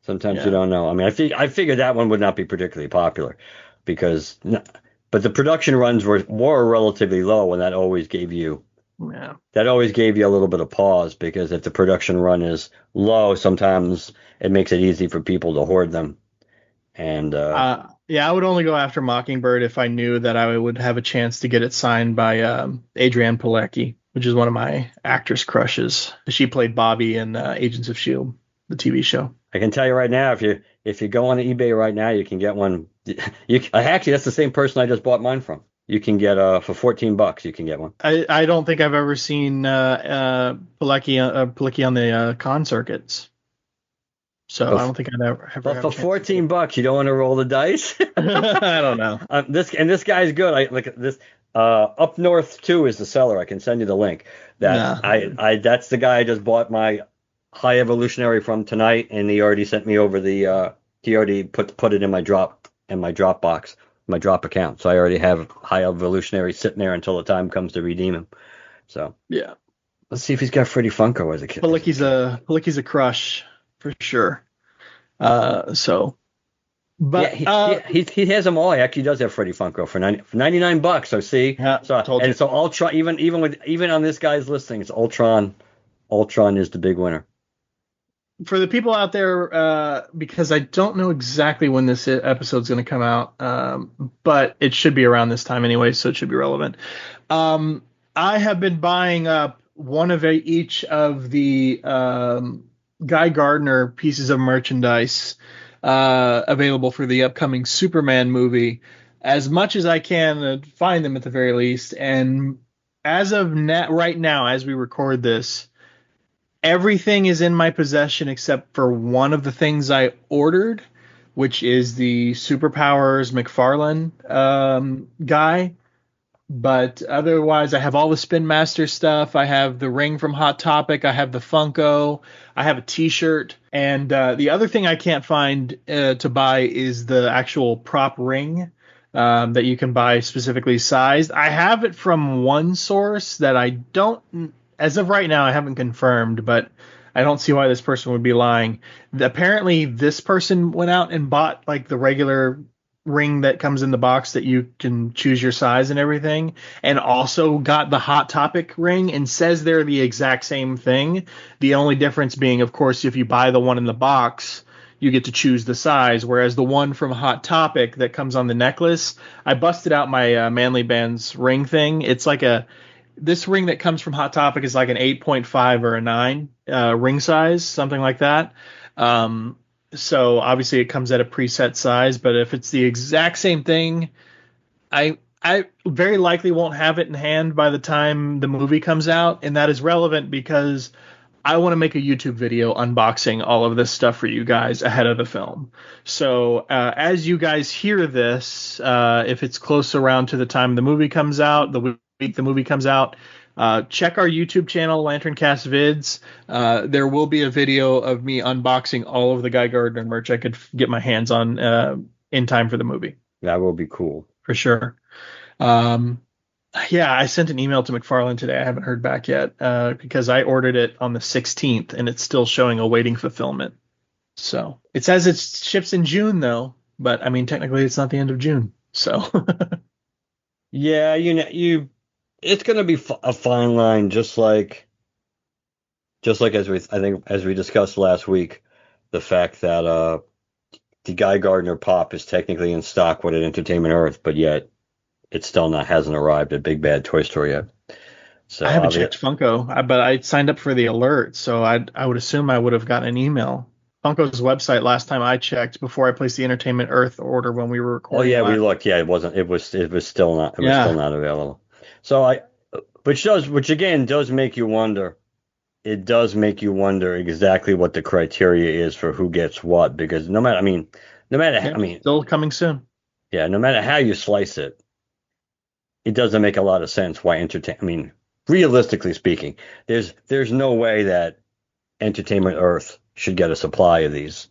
You don't know. I mean, I figured that one would not be particularly popular but the production runs were relatively low, and that always gave you a little bit of pause, because if the production run is low, sometimes it makes it easy for people to hoard them. And I would only go after Mockingbird if I knew that I would have a chance to get it signed by Adrienne Palicki, which is one of my actress crushes. She played Bobby in Agents of S.H.I.E.L.D., the TV show. I can tell you right now, if you go on eBay right now, you can get one. Actually, that's the same person I just bought mine from. You can get for $14. You can get one. I don't think I've ever seen Palicki on the con circuits. So I don't think I'd ever. But for $14, you don't want to roll the dice. I don't know. This guy's good. I like this. Up North 2 is the seller. I can send you the link. That's the guy I just bought my High Evolutionary from tonight, and he already sent me over he already put it in my drop box, my drop account. So I already have High Evolutionary sitting there until the time comes to redeem him. So yeah, let's see if he's got Freddie Funko as a kid. Palicki's a crush for sure. He has them all. He actually does have Freddie Funko for $99. So see, so Ultron, even on this guy's listings, Ultron is the big winner. For the people out there, because I don't know exactly when this episode's going to come out, but it should be around this time anyway, so it should be relevant. I have been buying up one of each of the Guy Gardner pieces of merchandise available for the upcoming Superman movie, as much as I can find them at the very least. And as of right now, as we record this, everything is in my possession except for one of the things I ordered, which is the Superpowers McFarlane guy. But otherwise, I have all the Spin Master stuff. I have the ring from Hot Topic. I have the Funko. I have a T-shirt. And the other thing I can't find to buy is the actual prop ring that you can buy specifically sized. I have it from one source that I don't... As of right now, I haven't confirmed, but I don't see why this person would be lying. Apparently, this person went out and bought the regular ring that comes in the box that you can choose your size and everything, and also got the Hot Topic ring, and says they're the exact same thing. The only difference being, of course, if you buy the one in the box, you get to choose the size, whereas the one from Hot Topic that comes on the necklace, I busted out my Manly Bands ring thing. It's like this ring that comes from Hot Topic is like an 8.5 or a 9 ring size, something like that. So obviously it comes at a preset size, but if it's the exact same thing, I very likely won't have it in hand by the time the movie comes out, and that is relevant because I want to make a YouTube video unboxing all of this stuff for you guys ahead of the film. So as you guys hear this, if it's close around to the time the movie comes out, the week the movie comes out, check our YouTube channel, LanternCast Vids. There will be a video of me unboxing all of the Guy Gardner merch I could get my hands on in time for the movie. That will be cool. For sure. Yeah, I sent an email to McFarlane today. I haven't heard back yet because I ordered it on the 16th and it's still showing awaiting fulfillment. So it says it ships in June though, but I mean technically it's not the end of June. So yeah, it's going to be a fine line, just like as we discussed last week, the fact that the Guy Gardner pop is technically in stock with Entertainment Earth, but yet it still hasn't arrived at Big Bad Toy Store yet. So I haven't checked Funko, but I signed up for the alert, so I would assume I would have gotten an email. Funko's website last time I checked before I placed the Entertainment Earth order when we were recording. Oh yeah, we looked. Yeah, it was still not available. So which again does make you wonder. It does make you wonder exactly what the criteria is for who gets what, because no matter still coming soon. Yeah, no matter how you slice it, it doesn't make a lot of sense why realistically speaking, there's no way that Entertainment Earth should get a supply of these.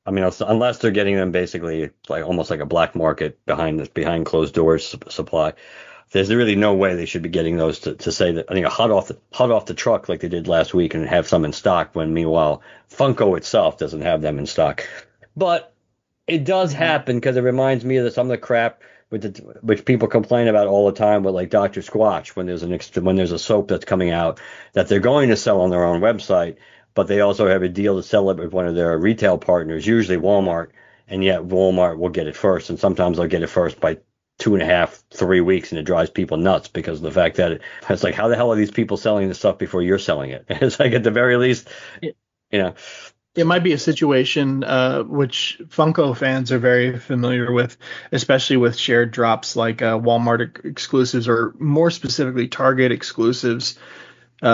I mean, unless they're getting them basically like almost like a black market behind closed doors supply. There's really no way they should be getting those to say that, hot off the truck like they did last week and have some in stock, when meanwhile Funko itself doesn't have them in stock. But it does happen because it reminds me of some of the crap which people complain about all the time with like Dr. Squatch, when there's a soap that's coming out that they're going to sell on their own website, but they also have a deal to sell it with one of their retail partners, usually Walmart, and yet Walmart will get it first, and sometimes they'll get it first by 2.5, 3 weeks, and it drives people nuts because of the fact that it's like, how the hell are these people selling this stuff before you're selling it? It's like, at the very least, It might be a situation which Funko fans are very familiar with, especially with shared drops like Walmart exclusives, or more specifically Target exclusives,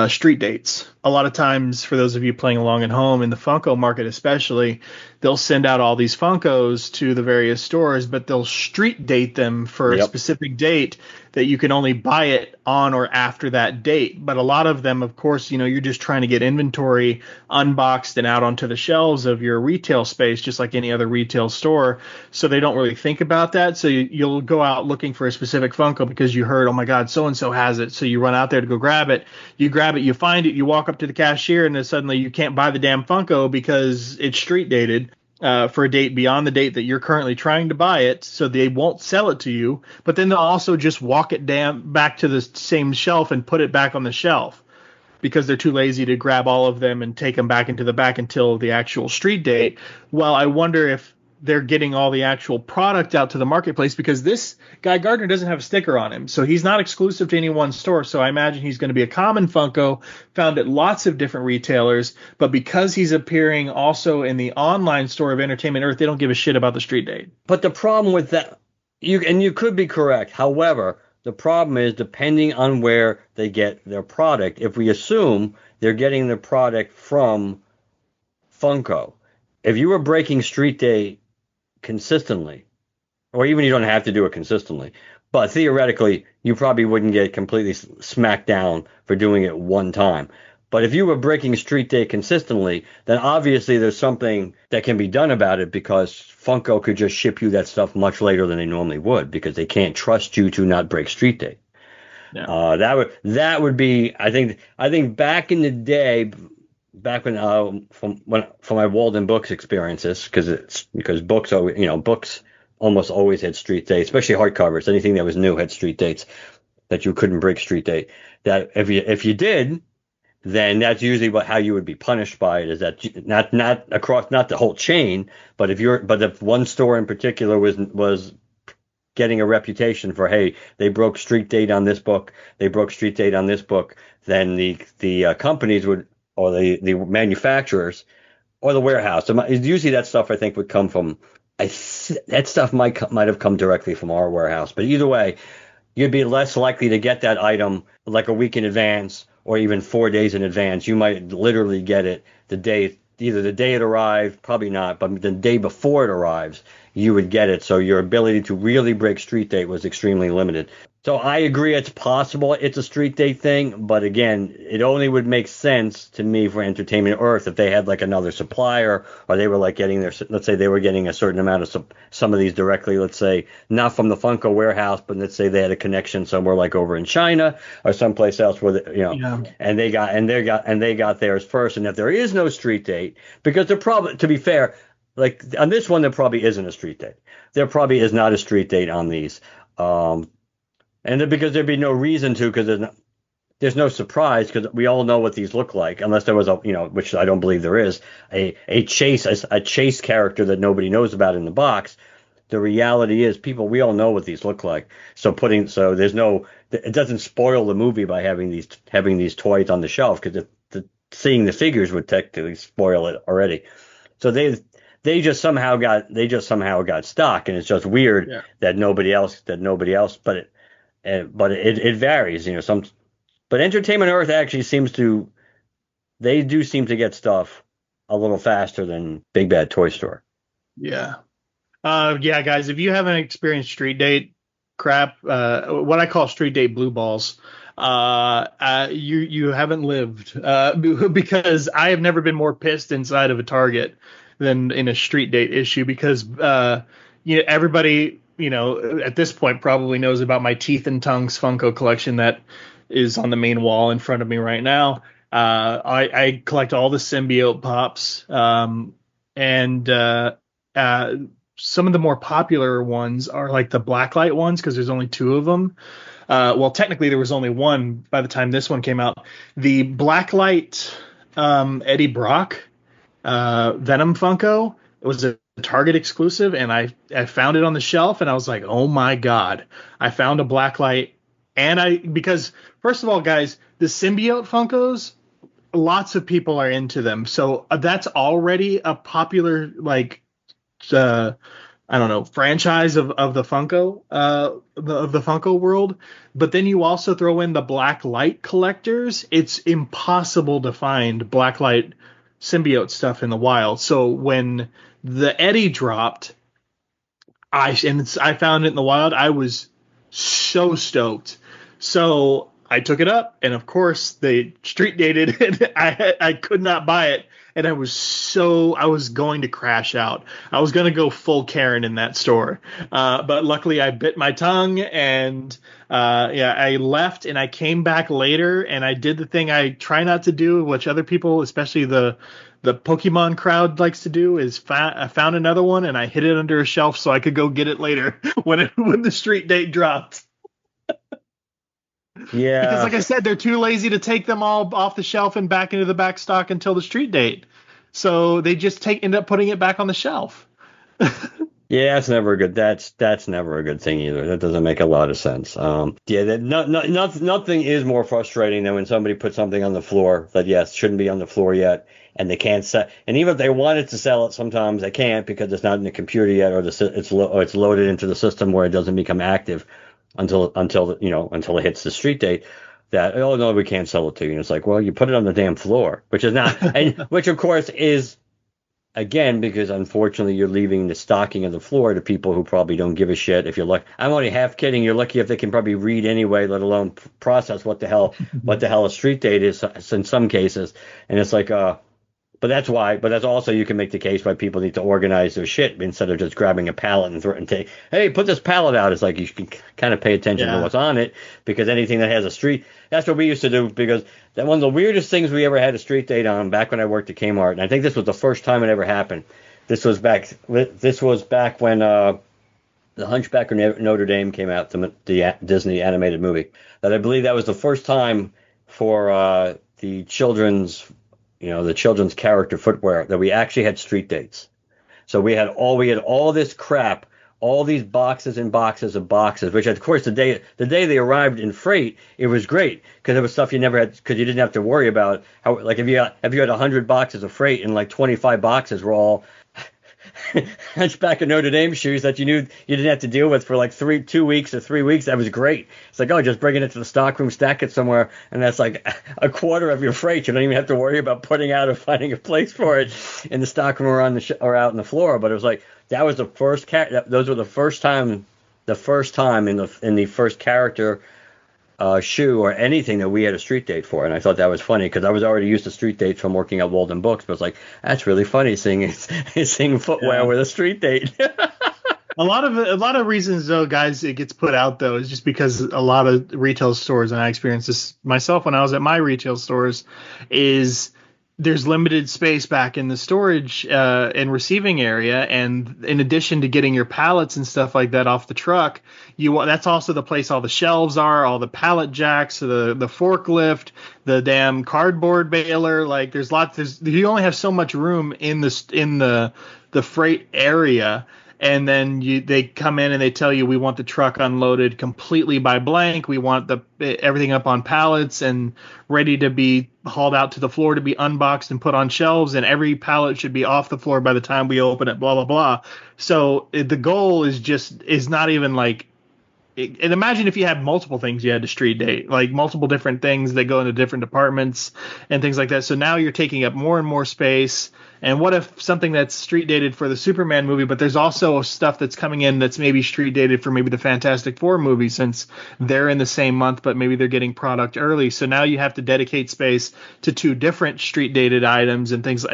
street dates. A lot of times, for those of you playing along at home, in the Funko market especially, they'll send out all these Funkos to the various stores, but they'll street date them for a specific date that you can only buy it on or after that date. But a lot of them, of course, you're just trying to get inventory unboxed and out onto the shelves of your retail space, just like any other retail store. So they don't really think about that. So you'll go out looking for a specific Funko because you heard, oh my God, so-and-so has it. So you run out there to go grab it. You grab it, you find it, you walk up to the cashier, and then suddenly you can't buy the damn Funko because it's street dated for a date beyond the date that you're currently trying to buy it. So they won't sell it to you, but then they'll also just walk it back to the same shelf and put it back on the shelf because they're too lazy to grab all of them and take them back into the back until the actual street date. Well, I wonder if they're getting all the actual product out to the marketplace, because this Guy Gardner doesn't have a sticker on him. So he's not exclusive to any one store. So I imagine he's going to be a common Funko found at lots of different retailers. But because he's appearing also in the online store of Entertainment Earth, they don't give a shit about the street date. But the problem with that, you could be correct. However, the problem is, depending on where they get their product, if we assume they're getting their product from Funko, if you were breaking street date consistently, or even you don't have to do it consistently, but theoretically you probably wouldn't get completely smacked down for doing it one time. But if you were breaking street date consistently, then obviously there's something that can be done about it, because Funko could just ship you that stuff much later than they normally would, because they can't trust you to not break street date. Yeah. That would be, I think back in the day, back when from my Walden Books experiences, because books are, books almost always had street dates, especially hardcovers. Anything that was new had street dates that you couldn't break street date. That if you did, then that's usually how you would be punished by it. Is that not across, not the whole chain, but if one store in particular was getting a reputation for, hey, they broke street date on this book, then the companies would, or the manufacturers or the warehouse. Usually that stuff I think would come from, that stuff might have come directly from our warehouse. But either way, you'd be less likely to get that item like a week in advance or even 4 days in advance. You might literally get it either the day it arrived, probably not, but the day before it arrives, you would get it. So your ability to really break street date was extremely limited. So I agree it's possible it's a street date thing, but again, it only would make sense to me for Entertainment Earth if they had like another supplier, or they were like getting let's say they were getting a certain amount of some of these directly, let's say not from the Funko warehouse, but let's say they had a connection somewhere like over in China or someplace else where and they got theirs first. And if there is no street date, because there probably, to be fair, like on this one, there probably isn't a street date. There probably is not a street date on these. And because there'd be no reason to, because there's no surprise, because we all know what these look like, unless there was which I don't believe there is, a chase character that nobody knows about in the box. The reality is, we all know what these look like. So it doesn't spoil the movie by having these toys on the shelf, because seeing the figures would technically spoil it already. So they just somehow got stuck, and it's just weird that nobody else, but it varies, but Entertainment Earth actually seems to get stuff a little faster than Big Bad Toy Store. Yeah. Yeah, guys, if you haven't experienced street date crap, what I call street date blue balls, you haven't lived, because I have never been more pissed inside of a Target than in a street date issue, because everybody at this point probably knows about my Teeth and Tongues Funko collection that is on the main wall in front of me right now. I collect all the symbiote pops, and some of the more popular ones are like the blacklight ones, because there's only 2 of them. Well, technically there was only one by the time this one came out. The blacklight Eddie Brock Venom Funko, it was a Target exclusive, and I found it on the shelf, and I was like, oh my god, I found a blacklight. And because first of all, guys, the symbiote Funkos, lots of people are into them, so that's already a popular franchise of the Funko of the Funko world. But then you also throw in the blacklight collectors. It's impossible to find blacklight symbiote stuff in the wild. So when the Eddie dropped, I found it in the wild, I was so stoked. So I took it up, and of course they street dated it. I could not buy it, and I was going to crash out. I was going to go full Karen in that store, but luckily I bit my tongue, and I left, and I came back later, and I did the thing I try not to do, which other people, especially the Pokemon crowd, likes to do, is I found another one, and I hid it under a shelf so I could go get it later when the street date dropped. Yeah, because like I said, they're too lazy to take them all off the shelf and back into the back stock until the street date. So they just end up putting it back on the shelf. Yeah, that's never good. That's never a good thing either. That doesn't make a lot of sense. Nothing is more frustrating than when somebody puts something on the floor that shouldn't be on the floor yet, and they can't sell. And even if they wanted to sell it, sometimes they can't because it's not in the computer yet, or it's loaded into the system where it doesn't become active until it hits the street date. That, oh no, we can't sell it to you. And it's like, well, you put it on the damn floor, which is not, and which of course is, again, because unfortunately you're leaving the stocking of the floor to people who probably don't give a shit. If you're lucky, I'm only half kidding. You're lucky if they can probably read anyway, let alone process what the hell a street date is in some cases. And it's like, but that's also, you can make the case why people need to organize their shit instead of just grabbing a pallet and take, hey, put this pallet out. It's like you can kind of pay attention to what's on it, because anything that has a street, that's what we used to do, because that one of the weirdest things we ever had a street date on back when I worked at Kmart, and I think this was the first time it ever happened. This was back when The Hunchback of Notre Dame came out, the Disney animated movie. That I believe that was the first time for the children's character footwear that we actually had street dates. So we had all this crap, all these boxes and boxes of boxes, which of course the day they arrived in freight, it was great because it was stuff you never had, because you didn't have to worry about how, like, if you had 100 boxes of freight and like 25 boxes were all Hunchback of Notre Dame shoes that you knew you didn't have to deal with for like 2 weeks or 3 weeks. That was great. It's like, oh, just bring it into the stockroom, stack it somewhere, and that's like a quarter of your freight. You don't even have to worry about putting out or finding a place for it in the stockroom or or out on the floor. But it was like that was the first those were the first time in the first character shoe or anything that we had a street date for. And I thought that was funny because I was already used to street dates from working at Walden Books, but it's like, that's really funny seeing footwear with a street date. A lot of reasons though, guys, it gets put out though is just because a lot of retail stores, and I experienced this myself when I was at my retail stores, is there's limited space back in the storage and receiving area, and in addition to getting your pallets and stuff like that off the truck, that's also the place all the shelves are, all the pallet jacks, the forklift, the damn cardboard baler. Like there's lots. You only have so much room in the freight area. And then they come in and they tell you, we want the truck unloaded completely by blank. We want everything up on pallets and ready to be hauled out to the floor to be unboxed and put on shelves. And every pallet should be off the floor by the time we open it, blah, blah, blah. So the goal is not even like, and imagine if you had multiple things you had to street date, like multiple different things that go into different departments and things like that. So now you're taking up more and more space. And what if something that's street dated for the Superman movie, but there's also stuff that's coming in that's maybe street dated for maybe the Fantastic Four movie, since they're in the same month, but maybe they're getting product early. So now you have to dedicate space to two different street dated items and things.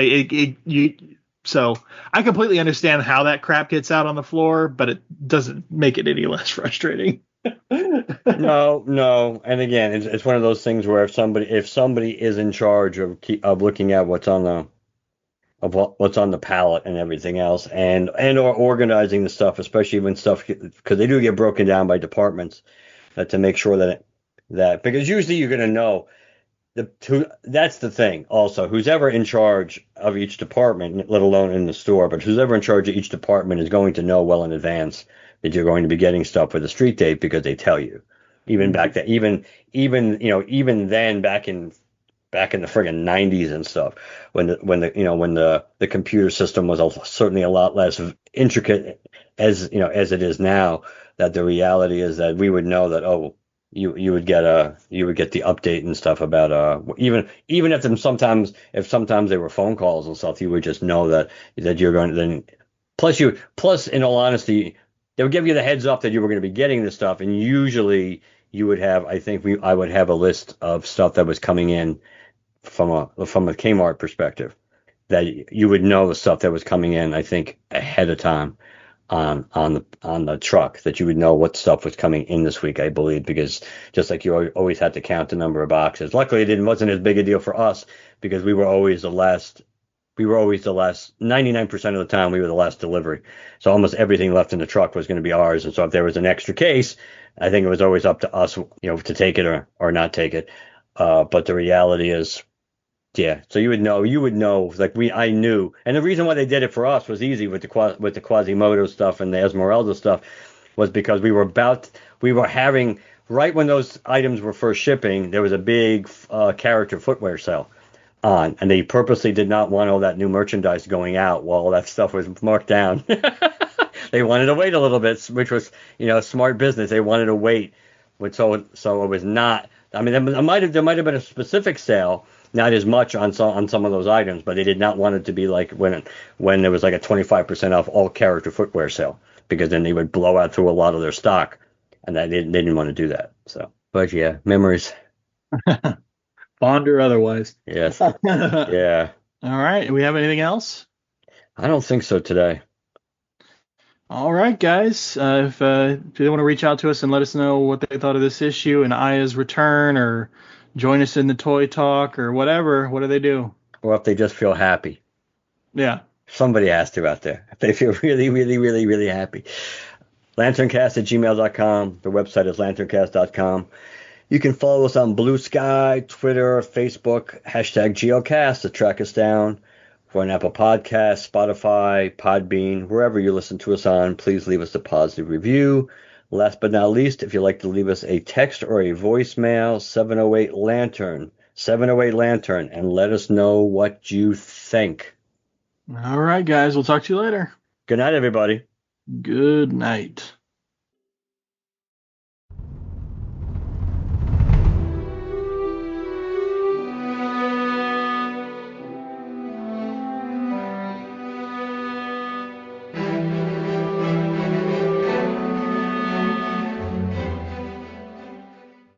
So I completely understand how that crap gets out on the floor, but it doesn't make it any less frustrating. No. And again, it's one of those things where if somebody is in charge of looking at what's on the pallet and everything else, and or organizing the stuff, especially when stuff, because they do get broken down by departments, to make sure that because usually you're going to know that's the thing. Also, who's ever in charge of each department, let alone in the store, but who's ever in charge of each department is going to know well in advance that you're going to be getting stuff with a street date because they tell you. Even back then, even then, back in the friggin' 90s and stuff, when the computer system was certainly a lot less intricate as it is now, that the reality is that we would know that, you would get the update and stuff about even if sometimes they were phone calls and stuff, you would just know that you're going to then plus in all honesty, they would give you the heads up that you were going to be getting this stuff, and usually you would have, I would have a list of stuff that was coming in from a Kmart perspective, that you would know the stuff that was coming in, I think, ahead of time on the truck, that you would know what stuff was coming in this week, I believe, because just like you always had to count the number of boxes. Luckily, wasn't as big a deal for us because we were always the last. 99% of the time we were the last delivery. So almost everything left in the truck was going to be ours. And so if there was an extra case, I think it was always up to us, to take it or not take it. But the reality is, yeah. So you would know, like I knew. And the reason why they did it for us was easy with the Quasimodo stuff and the Esmeralda stuff, was because we were having, right when those items were first shipping, there was a big character footwear sale on, and they purposely did not want all that new merchandise going out while all that stuff was marked down. They wanted to wait a little bit, which was, smart business. They wanted to wait, so it was not. I mean, there might have been a specific sale, not as much on some of those items, but they did not want it to be like when there was like a 25% off all character footwear sale, because then they would blow out through a lot of their stock, and they didn't want to do that. So, but yeah, memories. Bond or otherwise. Yes. Yeah. All right. Do we have anything else? I don't think so today. All right, guys. If they want to reach out to us and let us know what they thought of this issue and Aya's return, or join us in the toy talk or whatever, what do they do? Or if they just feel happy. Yeah. Somebody has to out there. If they feel really, really, really, really happy. LanternCast@gmail.com. The website is LanternCast.com. You can follow us on Blue Sky, Twitter, Facebook, #GeoCast to track us down. We're on Apple Podcasts, Spotify, Podbean, wherever you listen to us on. Please leave us a positive review. Last but not least, if you'd like to leave us a text or a voicemail, 708-LANTERN, 708-LANTERN, and let us know what you think. All right, guys. We'll talk to you later. Good night, everybody. Good night.